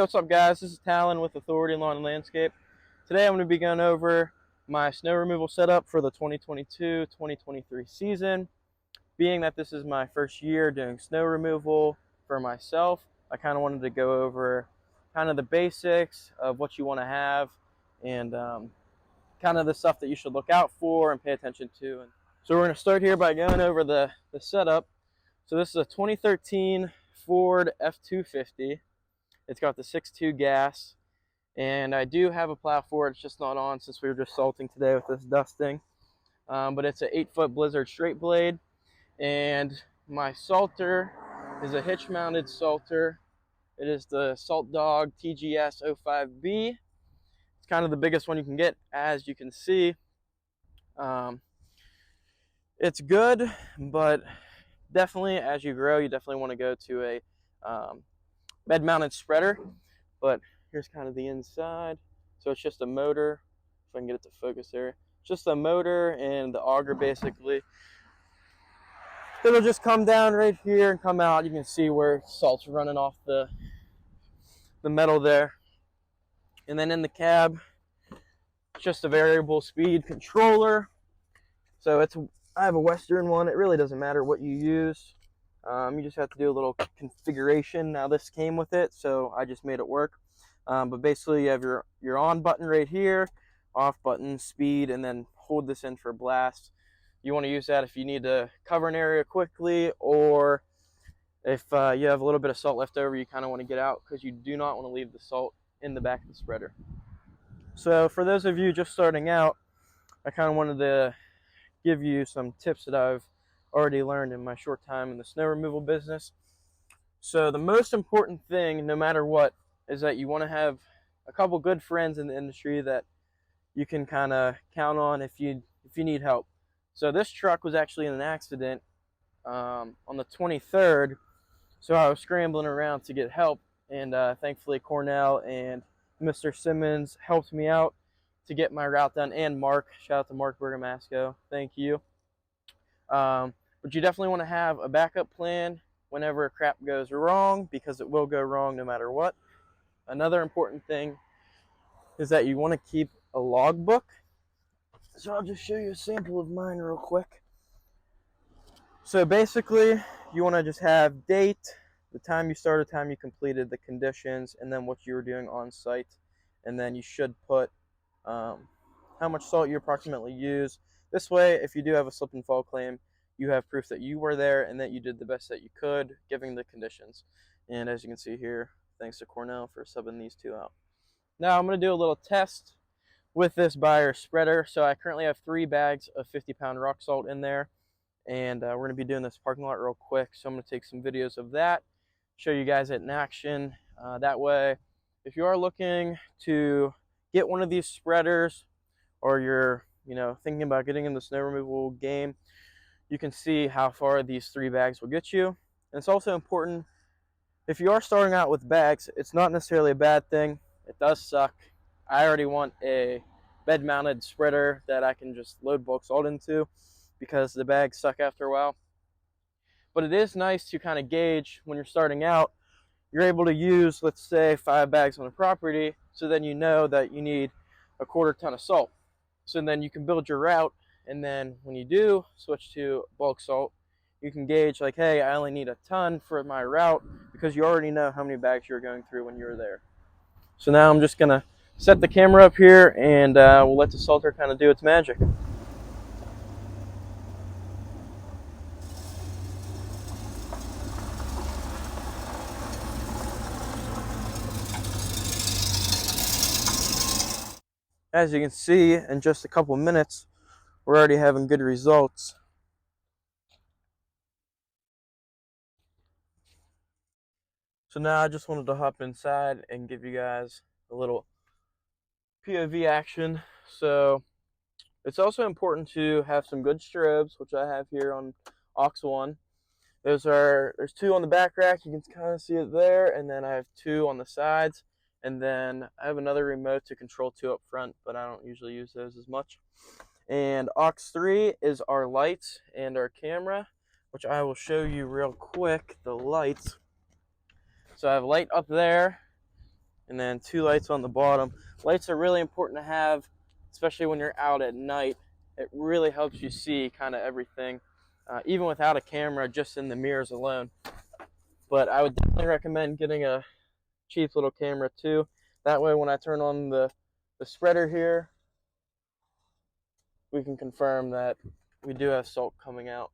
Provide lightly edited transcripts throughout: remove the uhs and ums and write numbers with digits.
Hey, what's up guys? This is Tallon with Authority Lawn and Landscape. Today I'm going to be going over my snow removal setup for the 2022-2023 season. Being that this is my first year doing snow removal for myself, I kind of wanted to go over kind of the basics of what you want to have and kind of the stuff that you should look out for and pay attention to. So we're going to start here by going over the setup. So this is a 2013 Ford F-250. It's got the 6.2 gas, and I do have a plow for it. It's just not on since we were just salting today with this dusting. But it's an 8-foot Blizzard straight blade, and my salter is a hitch-mounted salter. It is the Salt Dog TGS 05B. It's kind of the biggest one you can get, as you can see. It's good, but definitely as you grow, you definitely want to go to a bed-mounted spreader. But here's kind of the inside. So it's just a motor, if I can get it to focus there. Just a motor and the auger basically. It'll just come down right here and come out. You can see where salt's running off the metal there. And then in the cab, it's just a variable speed controller. So I have a Western one. It really doesn't matter what you use. You just have to do a little configuration. Now this came with it, so I just made it work. But basically you have your on button right here, off button, speed, and then hold this in for blast. You want to use that if you need to cover an area quickly, or if you have a little bit of salt left over, you kind of want to get out because you do not want to leave the salt in the back of the spreader. So for those of you just starting out, I kind of wanted to give you some tips that I've already learned in my short time in the snow removal business. So the most important thing, no matter what, is that you want to have a couple good friends in the industry that you can kind of count on if you need help. So this truck was actually in an accident on the 23rd, so I was scrambling around to get help, and thankfully Cornell and Mr. Simmons helped me out to get my route done, and Mark. Shout out to Mark Bergamasco. Thank you. But you definitely want to have a backup plan whenever crap goes wrong, because it will go wrong no matter what. Another important thing is that you want to keep a logbook. So I'll just show you a sample of mine real quick. So basically, you want to just have date, the time you started, time you completed, the conditions, and then what you were doing on site. And then you should put how much salt you approximately use. This way, if you do have a slip and fall claim, you have proof that you were there and that you did the best that you could, given the conditions. And as you can see here, thanks to Cornell for subbing these two out. Now I'm going to do a little test with this Bayer spreader. So I currently have 3 bags of 50-pound rock salt in there, and we're going to be doing this parking lot real quick. So I'm going to take some videos of that, show you guys it in action. That way, if you are looking to get one of these spreaders, or you're thinking about getting in the snow removal game, you can see how far these 3 bags will get you. And it's also important, if you are starting out with bags, it's not necessarily a bad thing. It does suck. I already want a bed-mounted spreader that I can just load bulk salt into, because the bags suck after a while. But it is nice to kind of gauge when you're starting out. You're able to use, let's say, 5 bags on a property, so then you know that you need a 1/4 ton of salt. So then you can build your route, and then when you do switch to bulk salt, you can gauge like, hey, I only need a ton for my route, because you already know how many bags you're going through when you're there. So now I'm just gonna set the camera up here, and we'll let the salter kind of do its magic. As you can see, in just a couple minutes, we're already having good results. So now I just wanted to hop inside and give you guys a little POV action. So it's also important to have some good strobes, which I have here on aux 1. There's 2 on the back rack, you can kind of see it there, and then I have 2 on the sides, and then I have another remote to control 2 up front, but I don't usually use those as much. And aux 3 is our lights and our camera, which I will show you real quick, the lights. So I have a light up there, and then 2 lights on the bottom. Lights are really important to have, especially when you're out at night. It really helps you see kind of everything, even without a camera, just in the mirrors alone. But I would definitely recommend getting a cheap little camera too. That way when I turn on the spreader here, we can confirm that we do have salt coming out.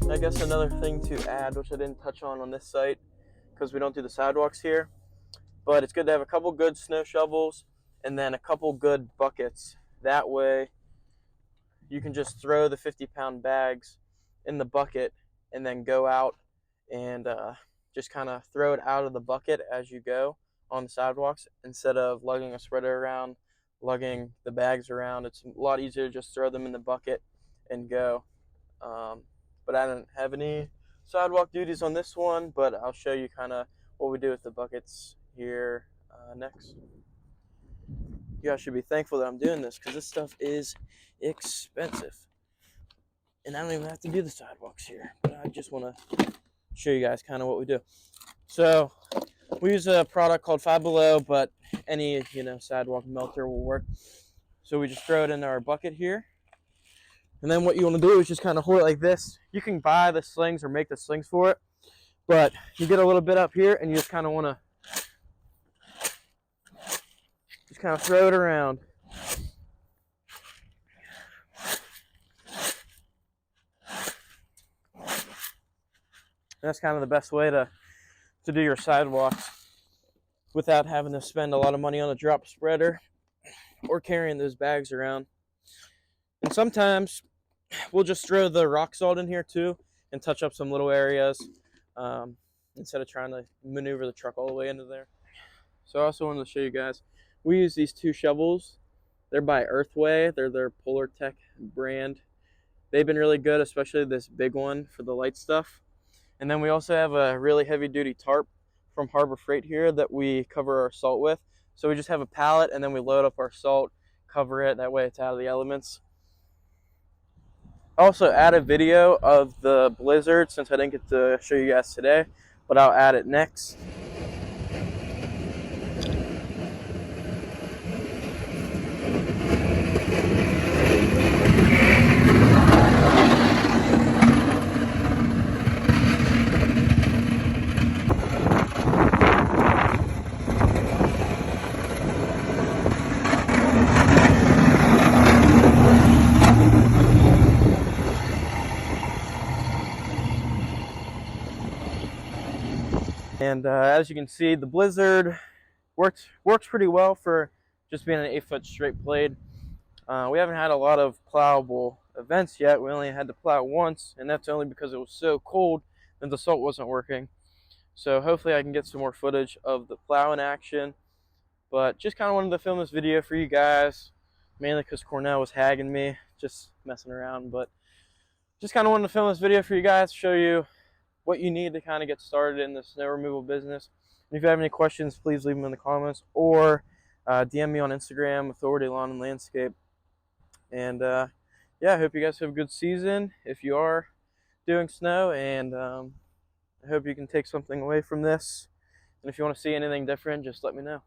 I guess another thing to add, which I didn't touch on this site because we don't do the sidewalks here, but it's good to have a couple good snow shovels and then a couple good buckets. That way you can just throw the 50-pound bags in the bucket and then go out and just kind of throw it out of the bucket as you go on the sidewalks, instead of lugging a spreader around, lugging the bags around. It's a lot easier to just throw them in the bucket and go. But I don't have any sidewalk duties on this one, but I'll show you kind of what we do with the buckets here next. You guys should be thankful that I'm doing this, because this stuff is expensive. And I don't even have to do the sidewalks here, but I just want to show you guys kind of what we do. So we use a product called Five Below, but any sidewalk melter will work. So we just throw it in our bucket here. And then what you want to do is just kind of hold it like this. You can buy the slings or make the slings for it, but you get a little bit up here and you just kind of want to just kind of throw it around. That's kind of the best way to do your sidewalks without having to spend a lot of money on a drop spreader or carrying those bags around. And sometimes we'll just throw the rock salt in here too and touch up some little areas instead of trying to maneuver the truck all the way into there. So I also wanted to show you guys, we use these 2 shovels. They're by Earthway. They're their Polar Tech brand. They've been really good, especially this big one for the light stuff. And then we also have a really heavy duty tarp from Harbor Freight here that we cover our salt with. So we just have a pallet and then we load up our salt, cover it, that way it's out of the elements. I also add a video of the blizzard since I didn't get to show you guys today, but I'll add it next. And as you can see, the blizzard works pretty well for just being an 8-foot straight blade. We haven't had a lot of plowable events yet. We only had to plow once, and that's only because it was so cold that the salt wasn't working. So hopefully I can get some more footage of the plow in action. But just kind of wanted to film this video for you guys, mainly because Cornell was hagging me, just messing around. But just kind of wanted to film this video for you guys, show you what you need to kind of get started in the snow removal business. And if you have any questions, please leave them in the comments, or DM me on Instagram, Authority Lawn and Landscape. And yeah, I hope you guys have a good season if you are doing snow, and I hope you can take something away from this. And if you want to see anything different, just let me know.